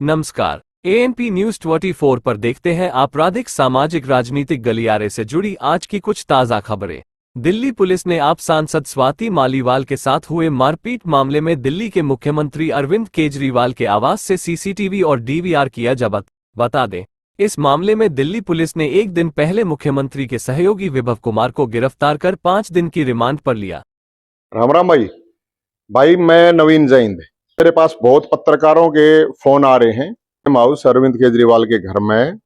नमस्कार। ANP news 24 पर देखते हैं आपराधिक सामाजिक राजनीतिक गलियारे से जुड़ी आज की कुछ ताजा खबरें। दिल्ली पुलिस ने आप सांसद स्वाति मालीवाल के साथ हुए मारपीट मामले में दिल्ली के मुख्यमंत्री अरविंद केजरीवाल के आवास से सीसीटीवी और डीवीआर किया जब्त। बता दें, इस मामले में दिल्ली पुलिस ने एक दिन पहले मुख्यमंत्री के सहयोगी विभव कुमार को गिरफ्तार कर 5 दिन की रिमांड पर लिया। राम राम भाई मैं नवीन जैन। मेरे पास बहुत पत्रकारों के फोन आ रहे हैं। हाउस अरविंद केजरीवाल के घर में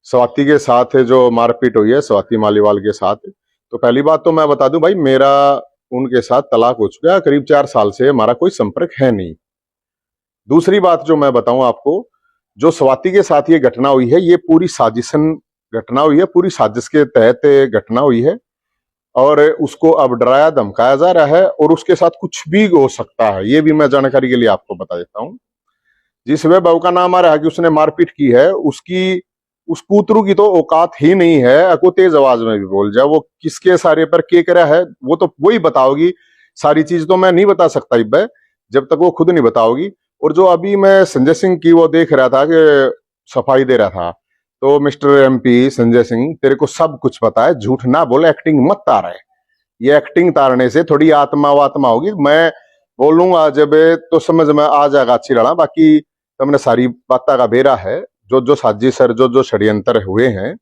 स्वाति के साथ जो मारपीट हुई है स्वाति मालीवाल के साथ, तो पहली बात तो मैं बता दूं भाई, मेरा उनके साथ तलाक हो चुका है। करीब 4 साल से हमारा कोई संपर्क है नहीं। दूसरी बात जो मैं बताऊं आपको, जो स्वाति के साथ ये घटना हुई है, ये पूरी साजिशन घटना हुई है, पूरी साजिश के तहत घटना हुई है और उसको अब डराया धमकाया जा रहा है और उसके साथ कुछ भी हो सकता है। ये भी मैं जानकारी के लिए आपको बता देता हूं। जिस वैभव का नाम आ रहा है कि उसने मारपीट की है, उस कूतरू की तो औकात ही नहीं है। को तेज आवाज में भी बोल जाए, वो किसके सारे पर के करा है वो तो वही बताओगी। सारी चीज तो मैं नहीं बता सकता इब जब तक वो खुद नहीं बताओगी। और जो अभी मैं संजय सिंह की वो देख रहा था कि सफाई दे रहा था, तो मिस्टर एमपी संजय सिंह, तेरे को सब कुछ पता है, झूठ ना बोल, एक्टिंग मत तारे। ये एक्टिंग तारने से थोड़ी आत्मा वात्मा होगी। मैं बोलूंगा जब तो समझ में आ जाएगा अच्छी लड़ा। बाकी तुमने सारी बातें का बेरा है, जो साजिश और जो षड्यंत्र हुए हैं।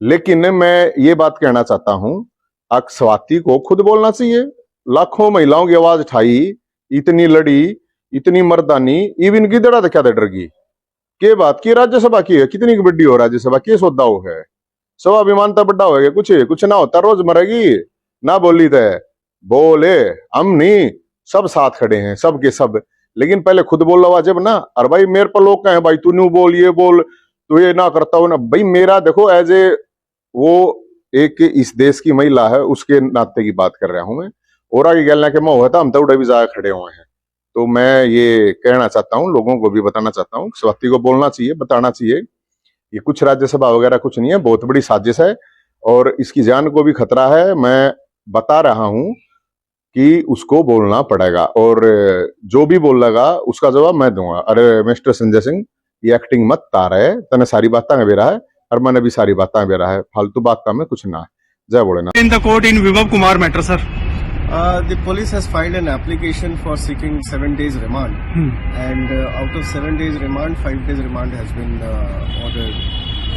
लेकिन मैं ये बात कहना चाहता हूं, स्वाति को खुद बोलना चाहिए। लाखों महिलाओं की आवाज उठाई, इतनी लड़ी, इतनी मर्दानी, इवन की दड़ा क्या डरगी के बात की। राज्यसभा की है, कितनी बड़ी हो राज्यसभा, के सौदा हो है, स्वाभिमान तो बड़ा होगा, कुछ ना होता, रोज मरेगी ना। बोली थे बोले हम नहीं, सब साथ खड़े हैं, सब के सब। लेकिन पहले खुद बोल रहा जब ना, अरे भाई मेरे पर लोग कहें भाई तू न्यू बोल, ये बोल, तू ये ना करता हो ना। भाई मेरा देखो, एज ए वो एक इस देश की महिला है, उसके नाते की बात कर रहा हूं मैं। और आगे गलना के मैं हुआ था, हम तो उड़े भी ज्यादा खड़े हुए हैं। तो मैं ये कहना चाहता हूँ, लोगों को भी बताना चाहता हूँ, स्वाति को बोलना चाहिए, बताना चाहिए। ये कुछ राज्यसभा वगैरह कुछ नहीं है, बहुत बड़ी साजिश है और इसकी जान को भी खतरा है। मैं बता रहा हूं कि उसको बोलना पड़ेगा और जो भी बोलेगा उसका जवाब मैं दूंगा। अरे मिस्टर संजय सिंह, ये एक्टिंग मत तार है, तने सारी बातें में बेरा है और मैंने भी सारी बातें बेरा है, फालतू बात में कुछ ना है। जय Bholenath. In the court in Vibhav Kumar matter, sir. The police has filed an application for seeking 7 days remand, and out of 7 days remand, 5 days remand has been ordered,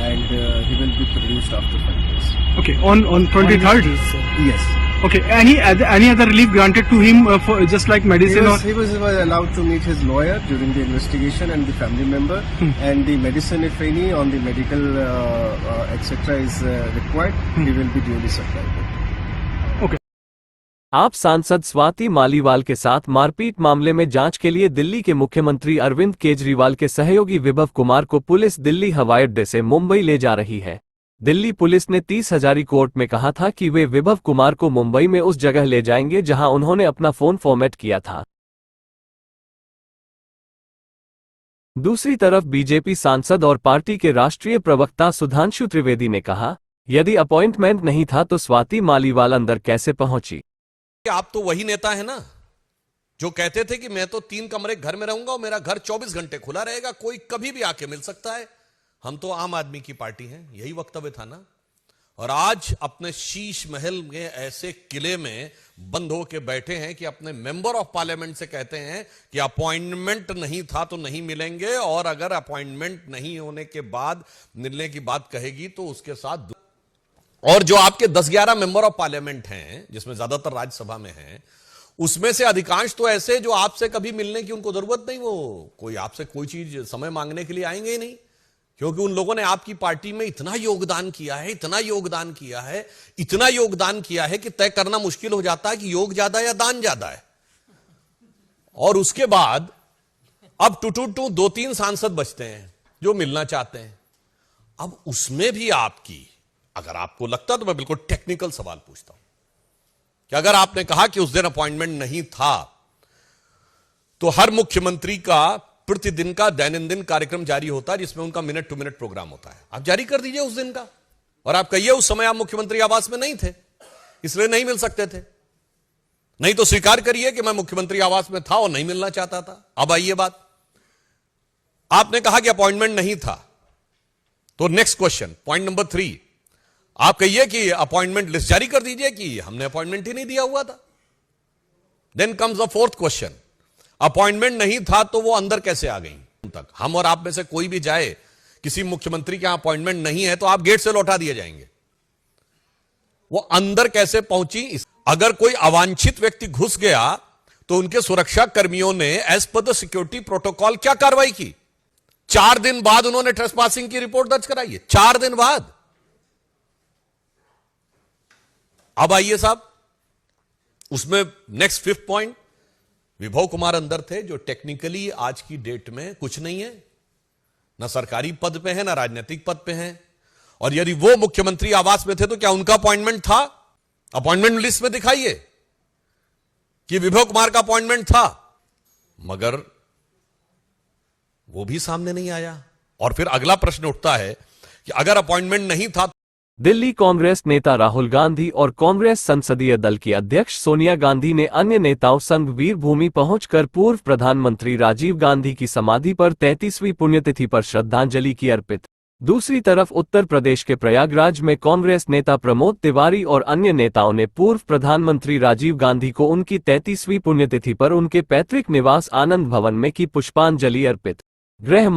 and he will be produced after 5 days. Okay, on 23rd. Yes. Okay, any other relief granted to him for just like medicine He was allowed to meet his lawyer during the investigation and the family member, and the medicine, if any, on the medical etc. is required, he will be duly supplied. आप सांसद स्वाति मालीवाल के साथ मारपीट मामले में जांच के लिए दिल्ली के मुख्यमंत्री अरविंद केजरीवाल के सहयोगी विभव कुमार को पुलिस दिल्ली हवाई अड्डे से मुंबई ले जा रही है। दिल्ली पुलिस ने 30 हजारी कोर्ट में कहा था कि वे विभव कुमार को मुंबई में उस जगह ले जाएंगे जहां उन्होंने अपना फोन फॉर्मेट किया था। दूसरी तरफ बीजेपी सांसद और पार्टी के राष्ट्रीय प्रवक्ता सुधांशु त्रिवेदी ने कहा, यदि अपॉइंटमेंट नहीं था तो स्वाति मालीवाल अंदर कैसे पहुंची। आप तो वही नेता है ना जो कहते थे कि मैं तो 3 कमरे घर में रहूंगा और मेरा घर 24 घंटे खुला रहेगा, कोई कभी भी आके मिल सकता है, हम तो आम आदमी की पार्टी हैं, यही वक्तव्य था ना। और आज अपने शीश महल में ऐसे किले में बंद होके बैठे हैं कि अपने मेंबर ऑफ पार्लियामेंट से कहते हैं कि अपॉइंटमेंट नहीं था तो नहीं मिलेंगे, और अगर अपॉइंटमेंट नहीं होने के बाद मिलने की बात कहेगी तो उसके साथ। और जो आपके 10-11 मेंबर ऑफ पार्लियामेंट हैं, जिसमें ज्यादातर राज्यसभा में हैं, उसमें से अधिकांश तो ऐसे जो आपसे कभी मिलने की उनको जरूरत नहीं, वो कोई आपसे कोई चीज समय मांगने के लिए आएंगे ही नहीं, क्योंकि उन लोगों ने आपकी पार्टी में इतना योगदान किया है, इतना योगदान किया है, इतना योगदान किया है कि तय करना मुश्किल हो जाता है कि योग ज्यादा या दान ज्यादा है। और उसके बाद अब टू 2-3 सांसद बचते हैं जो मिलना चाहते हैं। अब उसमें भी आपकी, अगर आपको लगता तो मैं बिल्कुल टेक्निकल सवाल पूछता हूं कि अगर आपने कहा कि उस दिन अपॉइंटमेंट नहीं था, तो हर मुख्यमंत्री का प्रतिदिन का दैनंदिन कार्यक्रम जारी होता है जिसमें उनका मिनट टू मिनट प्रोग्राम होता है, आप जारी कर दीजिए उस दिन का, और आप कहिए उस समय आप मुख्यमंत्री आवास में नहीं थे इसलिए नहीं मिल सकते थे। नहीं तो स्वीकार करिए कि मैं मुख्यमंत्री आवास में था और नहीं मिलना चाहता था। अब आइए बात, आपने कहा कि अपॉइंटमेंट नहीं था, तो नेक्स्ट क्वेश्चन, पॉइंट नंबर 3, आप कहिए कि अपॉइंटमेंट लिस्ट जारी कर दीजिए कि हमने अपॉइंटमेंट ही नहीं दिया हुआ था। Then comes the fourth question, appointment नहीं था तो वो अंदर कैसे आ गई तक? हम और आप में से कोई भी जाए, किसी मुख्यमंत्री के यहां अपॉइंटमेंट नहीं है तो आप गेट से लौटा दिए जाएंगे। वो अंदर कैसे पहुंची? अगर कोई अवांछित व्यक्ति घुस गया तो उनके सुरक्षा कर्मियों ने as per the security protocol क्या कार्रवाई की? 4 दिन बाद उन्होंने ट्रेसपासिंग की रिपोर्ट दर्ज कराई है, 4 दिन बाद। अब आइए साहब, उसमें नेक्स्ट 5th पॉइंट, विभव कुमार अंदर थे जो टेक्निकली आज की डेट में कुछ नहीं है, ना सरकारी पद पे है ना राजनीतिक पद पे है। और यदि वो मुख्यमंत्री आवास में थे तो क्या उनका अपॉइंटमेंट था? अपॉइंटमेंट लिस्ट में दिखाइए कि विभव कुमार का अपॉइंटमेंट था, मगर वो भी सामने नहीं आया। और फिर अगला प्रश्न उठता है कि अगर अपॉइंटमेंट नहीं था, दिल्ली कांग्रेस नेता राहुल गांधी और कांग्रेस संसदीय दल की अध्यक्ष सोनिया गांधी ने अन्य नेताओं संग वीर भूमि पहुंचकर पूर्व प्रधानमंत्री राजीव गांधी की समाधि पर 33वीं पुण्यतिथि पर श्रद्धांजलि की अर्पित। दूसरी तरफ उत्तर प्रदेश के प्रयागराज में कांग्रेस नेता प्रमोद तिवारी और अन्य नेताओं ने पूर्व प्रधानमंत्री राजीव गांधी को उनकी 33वीं पुण्यतिथि पर उनके पैतृक निवास आनंद भवन में की पुष्पांजलि अर्पित। गृह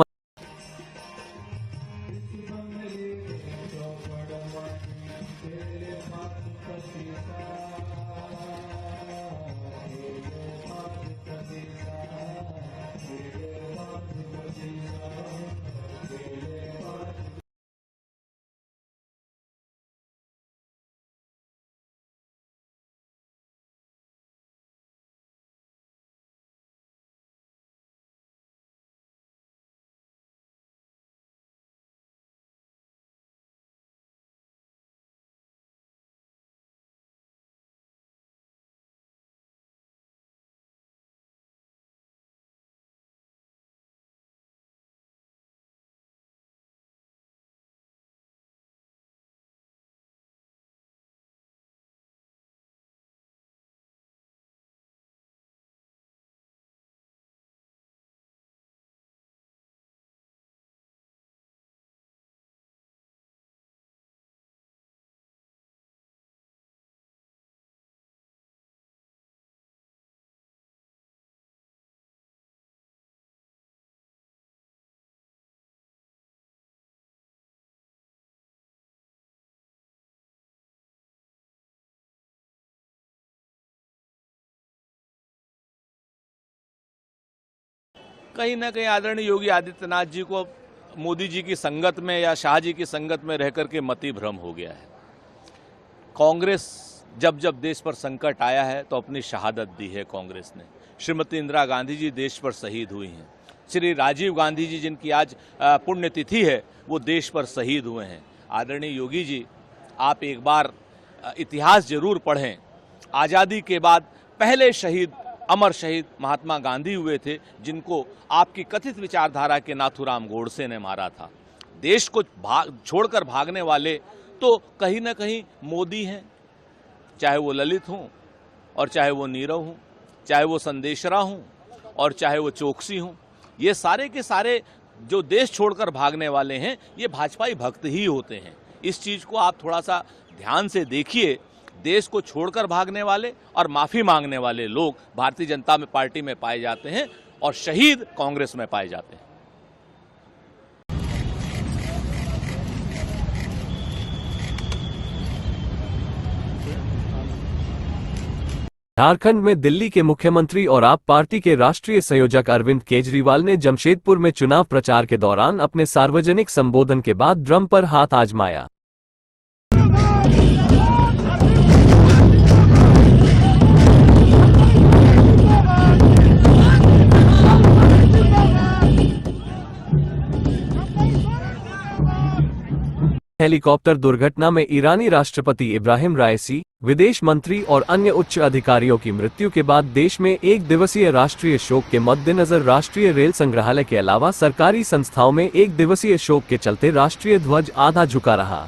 कहीं ना कहीं आदरणीय योगी आदित्यनाथ जी को मोदी जी की संगत में या शाह जी की संगत में रह करके मति भ्रम हो गया है। कांग्रेस जब जब देश पर संकट आया है तो अपनी शहादत दी है कांग्रेस ने। श्रीमती इंदिरा गांधी जी देश पर शहीद हुई हैं। श्री राजीव गांधी जी जिनकी आज पुण्यतिथि है वो देश पर शहीद हुए हैं। आदरणीय योगी जी, आप एक बार इतिहास जरूर पढ़ें। आज़ादी के बाद पहले शहीद, अमर शहीद महात्मा गांधी हुए थे, जिनको आपकी कथित विचारधारा के नाथूराम गोडसे ने मारा था। देश को छोड़कर भागने वाले तो कहीं ना कहीं मोदी हैं, चाहे वो ललित हों और चाहे वो नीरव हों, चाहे वो संदेशरा हों और चाहे वो चौकसी हों। ये सारे के सारे जो देश छोड़कर भागने वाले हैं ये भाजपाई भक्त ही होते हैं। इस चीज़ को आप थोड़ा सा ध्यान से देखिए। देश को छोड़कर भागने वाले और माफ़ी मांगने वाले लोग भारतीय जनता पार्टी में पाए जाते हैं और शहीद कांग्रेस में पाए जाते हैं। झारखंड में दिल्ली के मुख्यमंत्री और आप पार्टी के राष्ट्रीय संयोजक अरविंद केजरीवाल ने जमशेदपुर में चुनाव प्रचार के दौरान अपने सार्वजनिक संबोधन के बाद ड्रम पर हाथ आजमाया। हेलीकॉप्टर दुर्घटना में ईरानी राष्ट्रपति इब्राहिम राइसी, विदेश मंत्री और अन्य उच्च अधिकारियों की मृत्यु के बाद देश में 1 दिवसीय राष्ट्रीय शोक के मद्देनजर राष्ट्रीय रेल संग्रहालय के अलावा सरकारी संस्थाओं में 1 दिवसीय शोक के चलते राष्ट्रीय ध्वज आधा झुका रहा।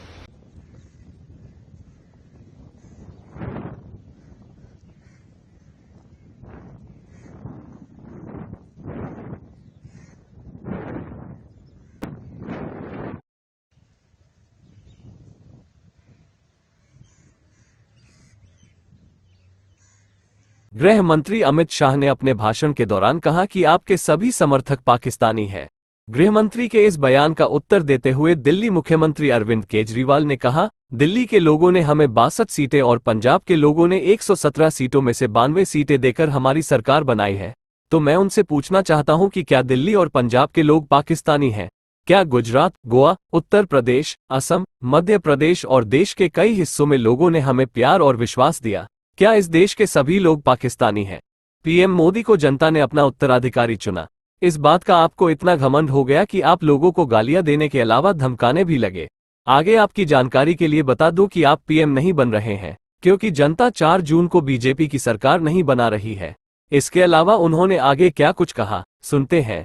गृह मंत्री अमित शाह ने अपने भाषण के दौरान कहा कि आपके सभी समर्थक पाकिस्तानी हैं। गृह मंत्री के इस बयान का उत्तर देते हुए दिल्ली मुख्यमंत्री अरविंद केजरीवाल ने कहा, दिल्ली के लोगों ने हमें 62 सीटें और पंजाब के लोगों ने 117 सीटों में से 92 सीटें देकर हमारी सरकार बनाई है। तो मैं उनसे पूछना चाहता हूं कि क्या दिल्ली और पंजाब के लोग पाकिस्तानी हैं? क्या गुजरात, गोवा, उत्तर प्रदेश, असम, मध्य प्रदेश और देश के कई हिस्सों में लोगों ने हमें प्यार और विश्वास दिया? क्या इस देश के सभी लोग पाकिस्तानी हैं? पीएम मोदी को जनता ने अपना उत्तराधिकारी चुना। इस बात का आपको इतना घमंड हो गया कि आप लोगों को गालियां देने के अलावा धमकाने भी लगे। आगे आपकी जानकारी के लिए बता दूं कि आप पीएम नहीं बन रहे हैं, क्योंकि जनता 4 जून को बीजेपी की सरकार नहीं बना रही है। इसके अलावा उन्होंने आगे क्या कुछ कहा, सुनते हैं।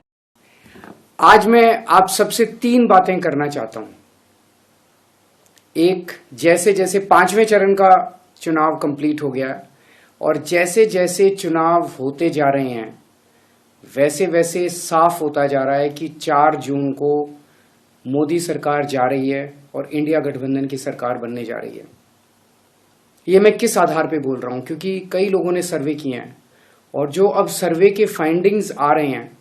आज मैं आप सबसे 3 बातें करना चाहता हूं। एक, जैसे जैसे 5वें चरण का चुनाव कंप्लीट हो गया और जैसे जैसे चुनाव होते जा रहे हैं वैसे वैसे साफ होता जा रहा है कि 4 जून को मोदी सरकार जा रही है और इंडिया गठबंधन की सरकार बनने जा रही है। ये मैं किस आधार पे बोल रहा हूं? क्योंकि कई लोगों ने सर्वे किए हैं और जो अब सर्वे के फाइंडिंग्स आ रहे हैं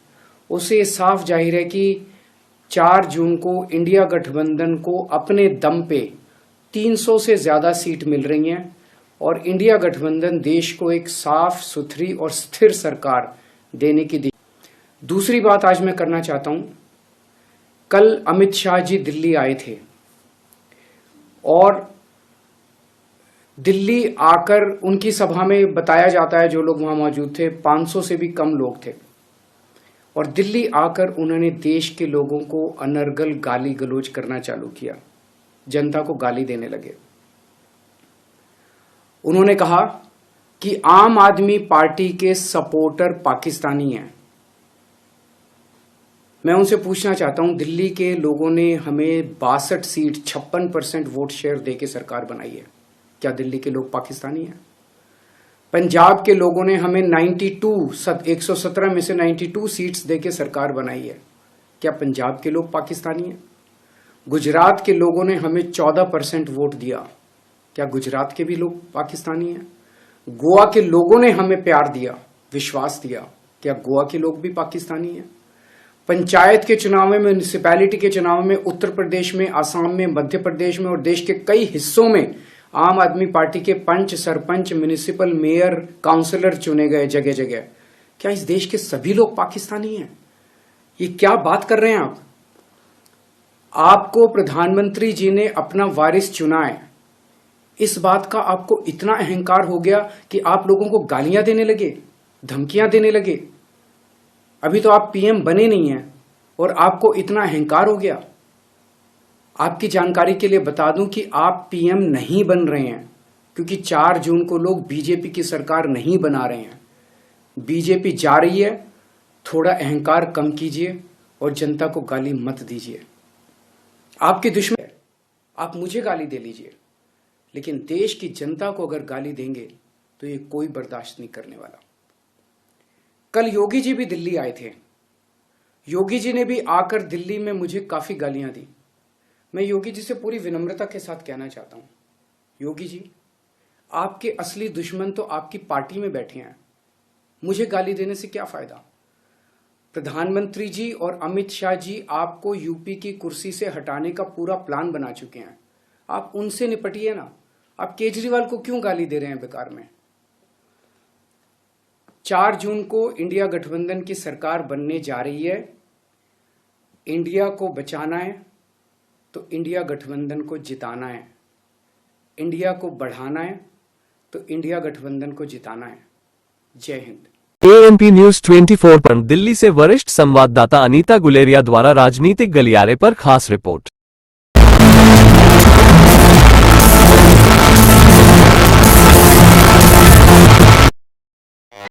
उससे साफ जाहिर है कि 4 जून को इंडिया गठबंधन को अपने दम पे 300 से ज्यादा सीट मिल रही हैं और इंडिया गठबंधन देश को एक साफ सुथरी और स्थिर सरकार देने की। दूसरी बात आज मैं करना चाहता हूं, कल अमित शाह जी दिल्ली आए थे और दिल्ली आकर उनकी सभा में बताया जाता है जो लोग वहां मौजूद थे 500 से भी कम लोग थे और दिल्ली आकर उन्होंने देश के लोगों को अनर्गल गाली गलौज करना चालू किया, जनता को गाली देने लगे। उन्होंने कहा कि आम आदमी पार्टी के सपोर्टर पाकिस्तानी हैं। मैं उनसे पूछना चाहता हूं, दिल्ली के लोगों ने हमें 62 सीट 56% वोट शेयर देके सरकार बनाई है, क्या दिल्ली के लोग पाकिस्तानी हैं? पंजाब के लोगों ने हमें 117 में से 92 सीट्स देके सरकार बनाई है, क्या पंजाब के लोग पाकिस्तानी हैं? गुजरात के लोगों ने हमें 14% वोट दिया, क्या गुजरात के भी लोग पाकिस्तानी हैं? गोवा के लोगों ने हमें प्यार दिया, विश्वास दिया, क्या गोवा के लोग भी पाकिस्तानी हैं? पंचायत के चुनाव में, म्यूनिसिपैलिटी के चुनाव में उत्तर प्रदेश में, आसाम में, मध्य प्रदेश में और देश के कई हिस्सों में आम आदमी पार्टी के पंच, सरपंच, म्यूनिसिपल मेयर, काउंसलर चुने गए जगह जगह, क्या इस देश के सभी लोग पाकिस्तानी हैं? ये क्या बात कर रहे हैं आप? आपको प्रधानमंत्री जी ने अपना वारिस चुना है, इस बात का आपको इतना अहंकार हो गया कि आप लोगों को गालियां देने लगे, धमकियां देने लगे। अभी तो आप पीएम बने नहीं हैं और आपको इतना अहंकार हो गया। आपकी जानकारी के लिए बता दूं कि आप पीएम नहीं बन रहे हैं, क्योंकि 4 जून को लोग बीजेपी की सरकार नहीं बना रहे हैं। बीजेपी जा रही है, थोड़ा अहंकार कम कीजिए और जनता को गाली मत दीजिए। आपके दुश्मन, आप मुझे गाली दे लीजिए, लेकिन देश की जनता को अगर गाली देंगे तो ये कोई बर्दाश्त नहीं करने वाला। कल योगी जी भी दिल्ली आए थे, योगी जी ने भी आकर दिल्ली में मुझे काफी गालियां दी। मैं योगी जी से पूरी विनम्रता के साथ कहना चाहता हूं, योगी जी, आपके असली दुश्मन तो आपकी पार्टी में बैठे हैं, मुझे गाली देने से क्या फायदा? प्रधानमंत्री जी और अमित शाह जी आपको यूपी की कुर्सी से हटाने का पूरा प्लान बना चुके हैं, आप उनसे निपटिए ना। आप केजरीवाल को क्यों गाली दे रहे हैं बेकार में? 4 जून को इंडिया गठबंधन की सरकार बनने जा रही है। इंडिया को बचाना है तो इंडिया गठबंधन को जिताना है, इंडिया को बढ़ाना है तो इंडिया गठबंधन को जिताना है। जय हिंद। एएनपी न्यूज 24 पर दिल्ली से वरिष्ठ संवाददाता अनीता गुलेरिया द्वारा राजनीतिक गलियारे पर खास रिपोर्ट।